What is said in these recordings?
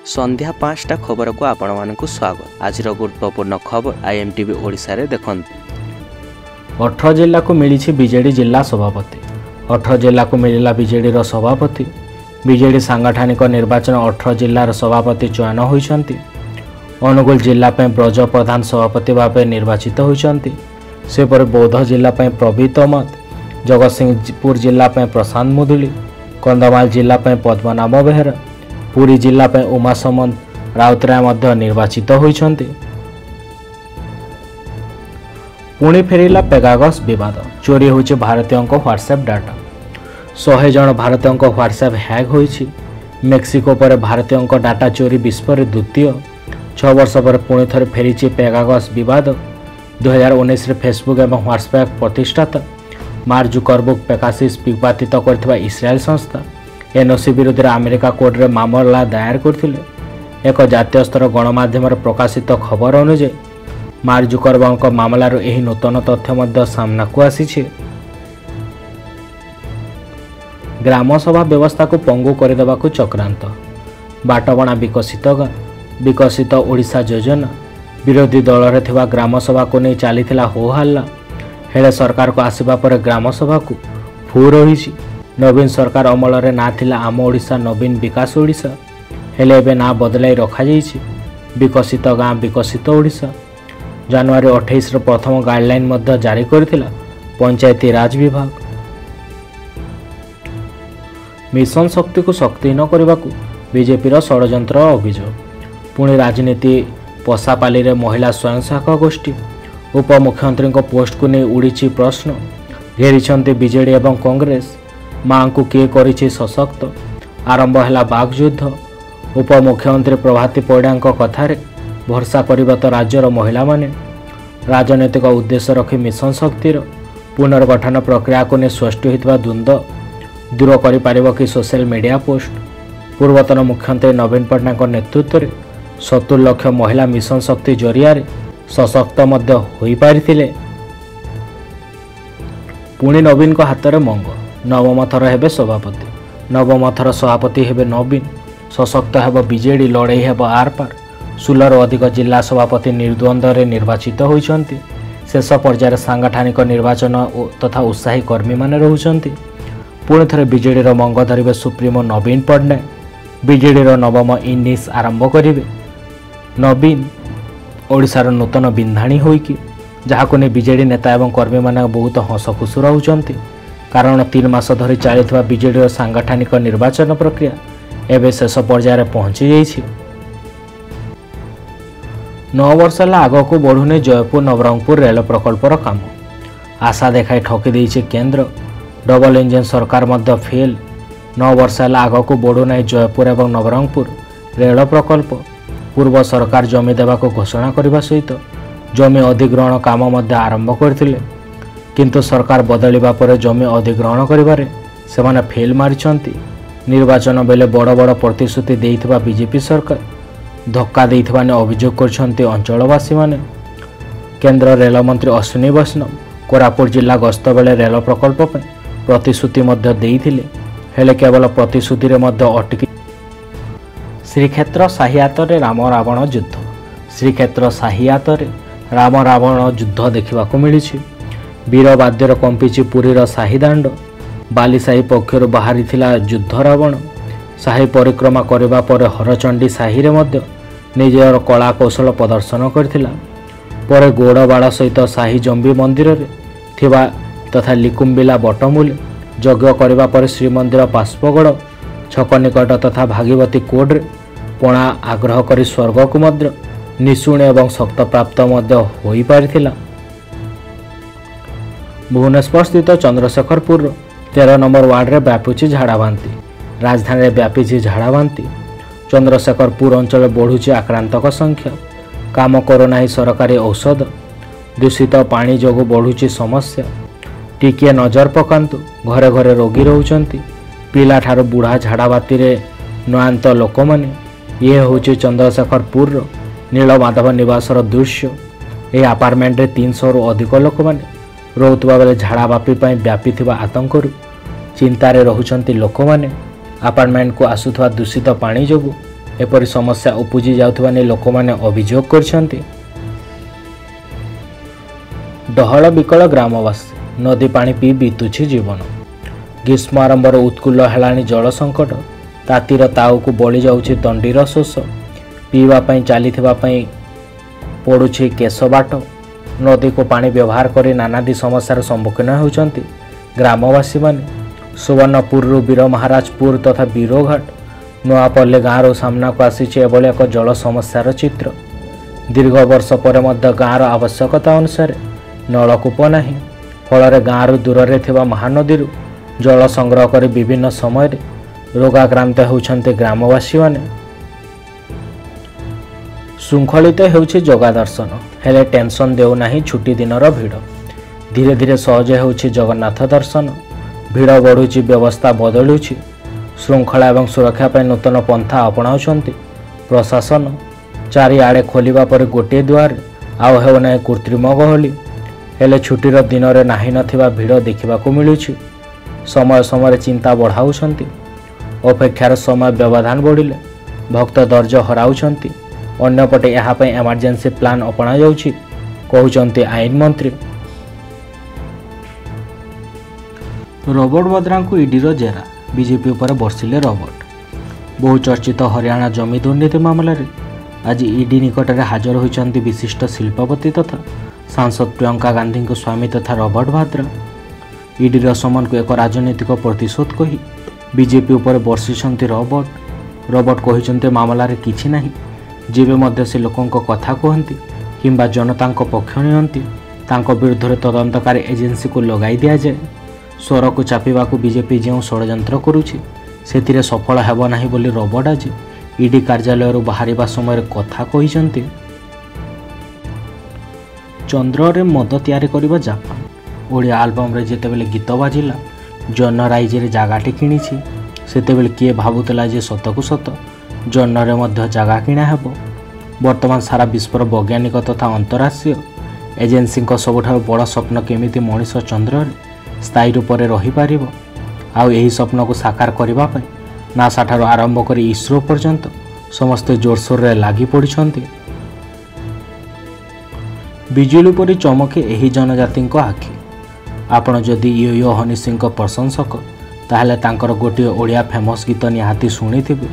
संध्या 5टा खबर को आपण मानकु स्वागत। आज गुरुत्वपूर्ण खबर आईएमटीवी ओडिशा रे देखंतु। 18 जिला को मिली बीजेडी जिला सभापति। 18 जिला को मिला बीजेडी रो सभापति। बीजेडी सांगठनिक निर्वाचन 18 जिलार सभापति चयन होइछंती। अनुगुल जिला पे ब्रज प्रधान सभापति भाव निर्वाचित होइछंती। सेपर बौद्ध जिला पे प्रवीत मत, जगतसिंहपुर जिला पे प्रशांत मुदुली, कंधमाल जिला पे पद्मनाभ बेहरा, पुरी जिला पे उमा समंत राउतराय मध्य निर्वाचित होइछंती। पुणी फेरिला पेगागस विवाद। चोरी होइछि भारतीयों को व्हाट्सएप डाटा। 100 जन भारतीयों को व्हाट्सएप हैक होइछि। मेक्सिको पर भारतीयों को डाटा चोरी विश्व रे द्वितीय। 6 वर्ष पर पुणी थरे फेरिछि पेगागस विवाद। 2019 रे फेसबुक एवं व्हाट्सएप प्रतिष्ठाता मार्क जुकरबर्ग पेगासस विवादित करथिबा इस्राएल संस्था एनओसी विरुद्ध अमेरिका कोर्ट रे मामला दायर करथिले। एक जातीय स्तर गणमाध्यम प्रकाशित खबर अनुसार मार्क जुकरबर्ग मामलार एही नूतन तथ्य मध्य सामना को आसीछि। ग्रामसभा व्यवस्था को पंगु करदेबाकू चक्रांत। बाटबणा विकसित ओडिशा योजना विरोधी दल रे थिबा ग्रामसभा को नहीं चलीथिला हो हल्ला। हेले सरकार को आसीबा पर ग्रामसभा को फू रही। नवीन सरकार अमल रे ना थिला आम ओडिशा नवीन विकास ओडिशा। हेले एबे ना बदलाई रखा जाइछि विकसित गाँ विकसित ओडिशा। जनवरी 28 रे प्रथम गाइडलाइन मध्य जारी करथिला पंचायती राज विभाग। मिशन शक्ति को शक्तिहीन करने को बीजेपी षड्यंत्र अभियोग। पुणी राजनीति पशापाली रे महिला स्वयं सहायक गोष्ठी। उपमुख्यमंत्री पोस्ट को नहीं उड़ी प्रश्न। घेरी बीजेडी एवं कांग्रेस। मां को किए करिछि सशक्त। आरंभ है बाघ युद्ध। उपमुख्यमंत्री प्रभाती परिड़ा कथार भरसा करबा तो राज्यर महिला माने। राजनैतिक उद्देश्य रखी मिशन शक्तिर पुनर्गठन प्रक्रिया को नहीं सृष्टि होता द्वंद्व दूर कर कि सोशल मीडिया पोस्ट। पूर्वतन मुख्यमंत्री नवीन पट्टनायक नेतृत्व में 70 लाख महिला मिशन शक्ति जरिया सशक्त मध्य होई पारिथिले। पुणी नवीन को हाथ में मंग। नवम थर हेबे सभापति। नवम थर सभापति हेबे नवीन। सशक्त हेब बीजेडी। लड़ई हेब आर पार। 16 अधिक जिला सभापति निर्द्वंद्व निर्वाचित होइछंती। शेष पर्यायर सांगठनिक निर्वाचन तथा उत्साही कर्मी माने रहुछंती। पुणी थे बीजेडी मंग धरिबे सुप्रीमो नवीन पट्टनायक। बीजेडी नवम इनिंग्स आरंभ करिवे नवीन। ओडिशार नूतन बिंधाणी होइकी जहाको ने बीजेडी नेता एवं कर्मी माने बहुत हस खुश रहउछंती। कारण 3 मास धरी चलिथिबा बीजेडी सांगठनिक निर्वाचन प्रक्रिया एवं शेष पर्यायर पहुंची जाइछि। 9 वर्ष आग को बढ़ुने जयपुर नवरंगपुर रेल प्रकल्पर काम। आशा देखाई ठकी देइछि केंद्र। डबल इंजन सरकार मध्य फेल। 9 वर्ष आग को बढ़ुना जयपुर एवं नवरंगपुर रेल प्रकल्प। पूर्व सरकार जमी देवा को घोषणा करने सहित जमी अधिग्रहण काम मध्य आरंभ करथिले। किंतु सरकार बदलिबा पर जमी अधिग्रहण करिबारे सेमाने फेल मारिछंती। निर्वाचन बेले बड़ बड़ प्रतिश्रुति देइथिबा बीजेपी सरकार धक्का देइथिबा ने अभियोग करछंती अंचलवासी माने। केंद्र रेल मंत्री अश्विनी वैष्णव कोरापुट जिला गस्त बेले रेल प्रकल्प पे प्रतिश्रुति मध्य देइथिले। हेले केवल प्रतिश्रुति रे मध्य अटकी। श्रीक्षेत्र साहियातरे राम रावण युद्ध। श्रीक्षेत्र साहियातरे राम रावण युद्ध देखा मिली। वीरवाद्यर कंपीची पुरीर साहिदांड। बालीसाही पक्षर बाहरी युद्ध रावण। साही परिक्रमा करने पर हरचंडी साही रे मध्य निजर कला कौशल प्रदर्शन करथिला। पर गोड़बाड़ सहित साही जंबी मंदिर रे थिबा तथा लिकुम्बिला बटमूल यज्ञ करने पर श्रीमंदिर पार्श्वगढ़ छक निकट तथा भागीवती कोड पणा आग्रह करी स्वर्ग को मध्य निशुण एवं शक्त प्राप्त मध्य होई पारिथिला। भुवनेश्वर स्थित चंद्रशेखरपुर 13 नंबर वार्ड रे व्यापुची झाड़ाबांती। राजधानी रे व्यापीची झाड़ाबांती। चंद्रशेखरपुर अंचल बढ़ुची आक्रांतक संख्या। काम करोना ही सरकारी औषध। दूषित पानी जोगु बढ़ुची समस्या। टिके नजर पकांतु। घरे घरे रोगी रहउचंती। पिला ठारू बुढ़ा झाड़ाबाती रे नयांत लोक माने। ये होची चंद्रशेखरपुर नीलमाधव निवासर दृश्य। यह अपार्टमेंट रे 300 रु अधिक लोक माने रोहुतबा बेले झाड़ाबापी पई व्यापीथिबा आतंकरू चिंतारे रहुचंती लोक माने। अपार्टमेंट को आसुथवा दूषित पानी जोगु एपरि समस्या उपुजी जाउथबा नै लोकमाने अभियोग करछन्ति। डहल विकल ग्रामवासी नदी पानी पी बीतुछि जीवन। ग्रीष्म आरंभर उत्कुल हेलाणी जल संकट। तातीर ताऊको बळी जाउछि तंडीर शोष। पीवा पई चालिथिबा पई पड़ुछि केश बाट। नदी को पानी व्यवहार करी नानादी समस्यार सम्मुखीन होउछन्ति ग्रामवासी माने। सुवर्णपुर वीर महाराजपुर तथा बीरोघाट नुआपल्ली गाँव सामना को आसीछि एभली एक जल समस्यार चित्र। दीर्घ वर्ष पर मध्य गाँवर आवश्यकता अनुसार नलकूप नाही। फल गाँव दूर रे थिबा महानदी जल संग्रह कर विभिन्न समय रोगाक्रांत होउछन्ति ग्रामवासी माने। श्रृंखलित होउछि जगा दर्शन हेले टेंशन देउ नाही छुट्टी दिनर भिड़। धीरे धीरे सहज होउछि जगन्नाथ दर्शन। भिड़ बढ़ुछि व्यवस्था बदलुछि। श्रृंखला एवं सुरक्षा पर नूतन पंथा अपनाउछन्ति प्रशासन। चारिआडे खोलिबा पर गोटे द्वार आउ हेउ नाही कृत्रिम गहली। हेले छुट्टीर दिन रे नाही नथिबा भिड़ देखिबाकू मिलुछि। समय समय चिंता बढ़ाउछन्ति। अपेक्षार समय व्यवधान बढ़िले भक्त धैर्य हराउछन्ति। अन्यपटे यहाँ पर एमरजेंसी प्लान अपना जाउछि कहउछन्ति आईन मंत्री। रॉबर्ट वद्रा को ईडीर जेरा। बीजेपी उपर बर्षिले रॉबर्ट। बहुचर्चित हरियाणा जमी दुर्नीति मामलें आज ईडी निकट में हाजर होइछन्ति विशिष्ट शिल्पपति तथा सांसद प्रियंका गांधी स्वामी तथा रॉबर्ट वाद्रा। ईडीर समन को एक राजनीतिक प्रतिशोध कही बीजेपी उपर बर्षिछन्ति रॉबर्ट। रॉबर्ट कहिछन्ति मामलार किछि नाही। जेबे मध्य से लोकंक कथा कहती किंबा जनता पक्ष नियंती तांको विरुद्ध तदंतकारी एजेंसी को लगाई दिया जाए। स्वर को चापिबा को बीजेपी जो षड्यंत्र करुछि सेतिरे सफल हेब नाही बोली रॉबर्ट आज ईडी कार्यालय बाहरिबा समय कथा कहिसंती। चंद्र रे मद तैयारी करिबा जापान। ओडिया आल्बम रे जेतेबेले गीत बाजिला जन राइज रे जागाटी किनिछि सेतेबेले किए भाबुतला जे सतकु सत जन्नरे मध्य जगह किणा हेब। वर्तमान सारा विश्वर वैज्ञानिक तथा अंतरराष्ट्रीय एजेंसी सबुठार बड़ स्वप्न केमिति मनीष चंद्र रे स्थायी रूप से रही पारिबो। आउ एही स्वप्न को साकार करबा पई नासा ठारो आरंभ करी इसरो पर्यंत समस्ते जोरसोर रे लागि पड़िछन्ति। बिजुली परि चमके एही जनजाति आखि। आपण जदि यो हनी सिंह प्रशंसक ताहले तांकर गोटे ओडिया फेमस गीत निहाती शुणिथिबे।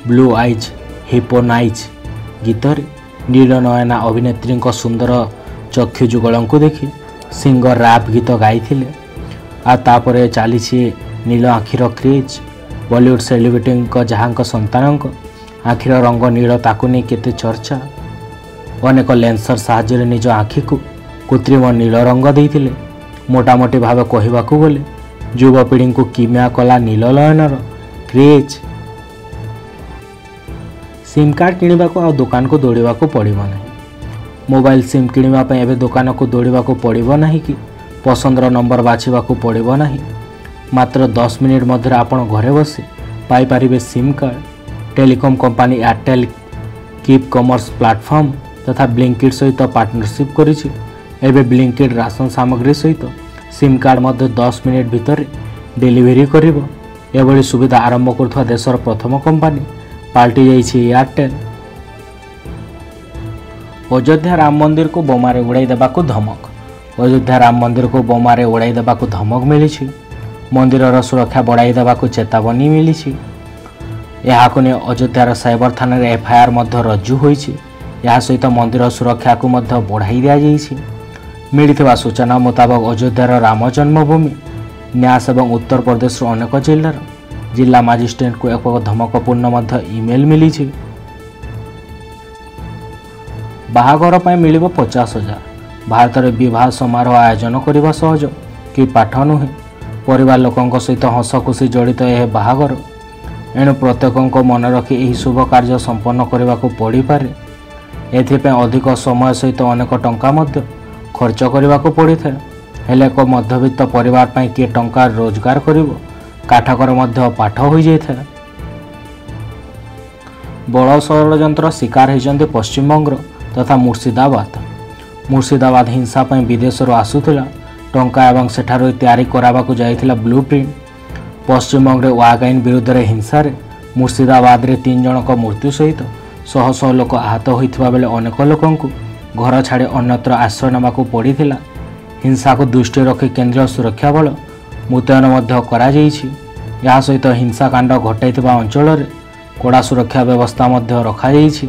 ब्लू आइज हिपोनाइज गीतरे नीलनयना अभिनेत्री सुंदर चक्षु जुगल को देखि सिंगर रैप गीत गाइथिले। आ तापरे चली नील आखिर क्रेज। बॉलीवुड सेलिब्रिटी जहाँ संतान आखिर रंग नील ताकू नहीं केते चर्चा। अनेक लेंसर साहाय्य निज आखि को कृत्रिम नील रंग देइथिले। मोटामोटी भाव कहवाकू गले युवपीढ़ी को किमिया कला नीलनयनर क्रेज। सिम कार्ड किणवा को आ दुकान को दौड़ा पड़ो ना। मोबाइल सिम किणवा एवं दुकान को दौड़ा पड़ो ना कि पसंदर नंबर बाछा पड़ो ना। मात्र 10 मिनिट मध्य आपण घरे बसी Piper SIM card. Telecom company Airtel keep commerce platform तथा ब्लिंकिट सहित पार्टनरशिप करिछि। एबे ब्लिंकिट राशन सामग्री सहित सिम कार्ड मध्य 10 मिनिट भितर डेलीवरी करिवो। एभली सुविधा आरंभ करथवा देशर प्रथम कंपनी पाल्टी जाइछि एयरटेल। अयोध्या राम मंदिर को बोमारे उड़ाई देबाकू धमक। अयोध्या राम मंदिर को बोमारे उड़ाई देबाकू धमक मिली। मंदिरर सुरक्षा बढ़ाई देबाकू चेतावनी मिली। यहाकू ने अयोध्यार साइबर थाना एफआईआर मध्य रज्जु होइछि। या सहित मंदिर सुरक्षा को मध्य बढ़ाई दिया जाइछि। मिलिथिबा सूचना मुताबक अयोध्यार राम जन्मभूमि न्यास एवं उत्तर प्रदेश अनेक जिल्लार जिला मजिस्ट्रेट को एक धमकपूर्ण मध्य ईमेल मिली। बाहाघर पर मिलिबो 50,000। भारत में विवाह समारोह आयोजन करने सहज कि पाठ नुहे। परिवार लोकों सहित हस खुशी जड़ित यह बाहाघर। एणु प्रत्येक मन रखी यह शुभ कार्य संपन्न करने को पड़ पारे। एथिपे अधिक समय सहित अनेक टंका मध्य खर्च करने को पड़ी था। हेले एक मध्यवित्त परिवार पर किए टंका रोजगार करिवो काठकर मध्य पाठ हो जाए। बड़ षड्यंत्र शिकार होती पश्चिमबंग तथा मुर्शिदाबाद हिंसा पर विदेश आसूला टंका एवं सेठारु तैयारी कराबाकू जाइथिला ब्लू प्रिंट। पश्चिमबंग वाघ आईन विरुद्ध हिंसा मुर्शिदाबाद 3 जनक मृत्यु सहित शह शह लोक आहत होइथिबा बेले अनेक लोकंकु घर छाड़ी अन्यत्र आश्रय नेबाकू पड़िथिला। हिंसा को दृष्टि रखी केंद्रीय सुरक्षा बल मुतयन मध्य करा जाइछि। या सहित हिंसाकांड घटाइथिबा अंचल रे कड़ा सुरक्षा व्यवस्था मध्य रखा जाइछि।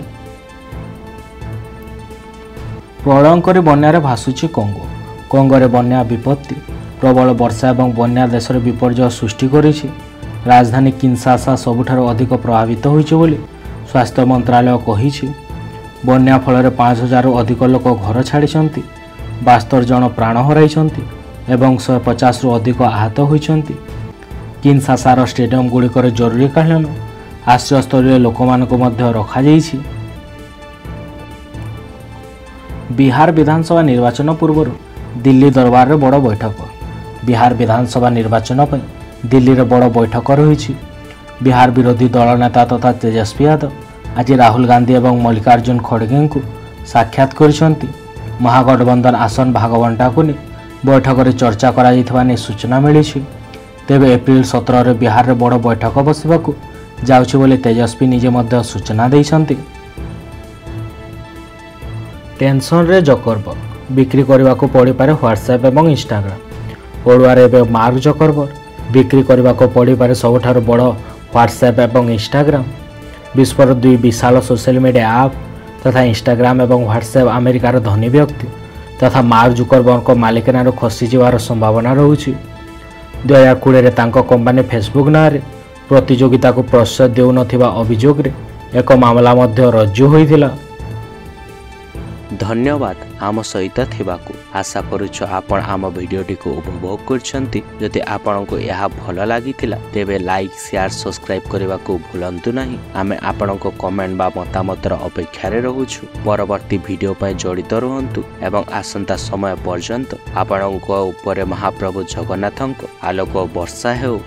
प्रलयंकरी बन्या भासुची कंगो। कंगोरे बन्या विपत्ति प्रबल वर्षा और बन्या देश में विपर्यय सृष्टि करिछि। राजधानी किनशासा सबुठारु अधिक प्रभावित होइछि बोली स्वास्थ्य मंत्रालय कहिछि। बन्या फल 5000 अधिक लोक घर छाड़िछन्ति। 72 जन प्राण हराइछन्ति एवं 150 रु अधिक आहत होइछन्ति। किनशासार स्टेडियम गुड़िकर जरूरीकालीन आश्रयस्थल लोकमानकु मध्य रखा जाइछि। बिहार विधानसभा निर्वाचन पूर्व दिल्ली दरबार रे बड़ बैठक। बिहार विधानसभा निर्वाचन पर दिल्ली रे बड़ बैठक रही। बिहार विरोधी दल नेता तथा तेजस्वी यादव आज राहुल गांधी एवं मल्लिकार्जुन खड़गे को साक्षात करिसेंति। महागठबंधन आसन भागबंटा को बैठक में चर्चा करा सूचना मिली। तेबे एप्रिल 17 रे बिहार रे बड़ बैठक बसवाकू जाउछि बोले तेजस्वी निजे मध्य सूचना दैछन्ति। टेंशन रे जकरबर्ग बिक्री करने को पड़ पारे व्हाट्सएप और इंस्टाग्राम। ओडुआरे एवं मार्क जकरबर्ग बिक्री करने को पड़ पारे सबुठार बड़ व्हाट्सएप और इंस्टाग्राम। विश्वर 2 विशाल सोशल मीडिया आप तथा इंस्टाग्राम और व्हाट्सएप अमेरिकार धनी व्यक्ति तथा मार्क जकरबर्ग मालिकाना खसी जावार संभावना रहुछि। 2020 तांको कंपनी फेसबुक नारे प्रतियोगिता को प्रोत्साहन देउनथिबा अभियोग रे एक मामला मध्य रज्जु होइथिला। धन्यवाद आम सहित थिबाकू। आशा करूछु आपण आम भिडियोटी को उपभोग करछंती। जदि आपण को यह भल लागिथिला तेबे लाइक शेयर सब्सक्राइब करबा को भूलंतु नहीं। आमे आपण को कमेंट बा मतामतर अपेक्षा रे रहूछु। परवर्ती वीडियो पय जड़ित रहंतु एवं आसंता समय पर्यंत आपण को ऊपर महाप्रभु जगन्नाथक आलोक वर्षा हेउ।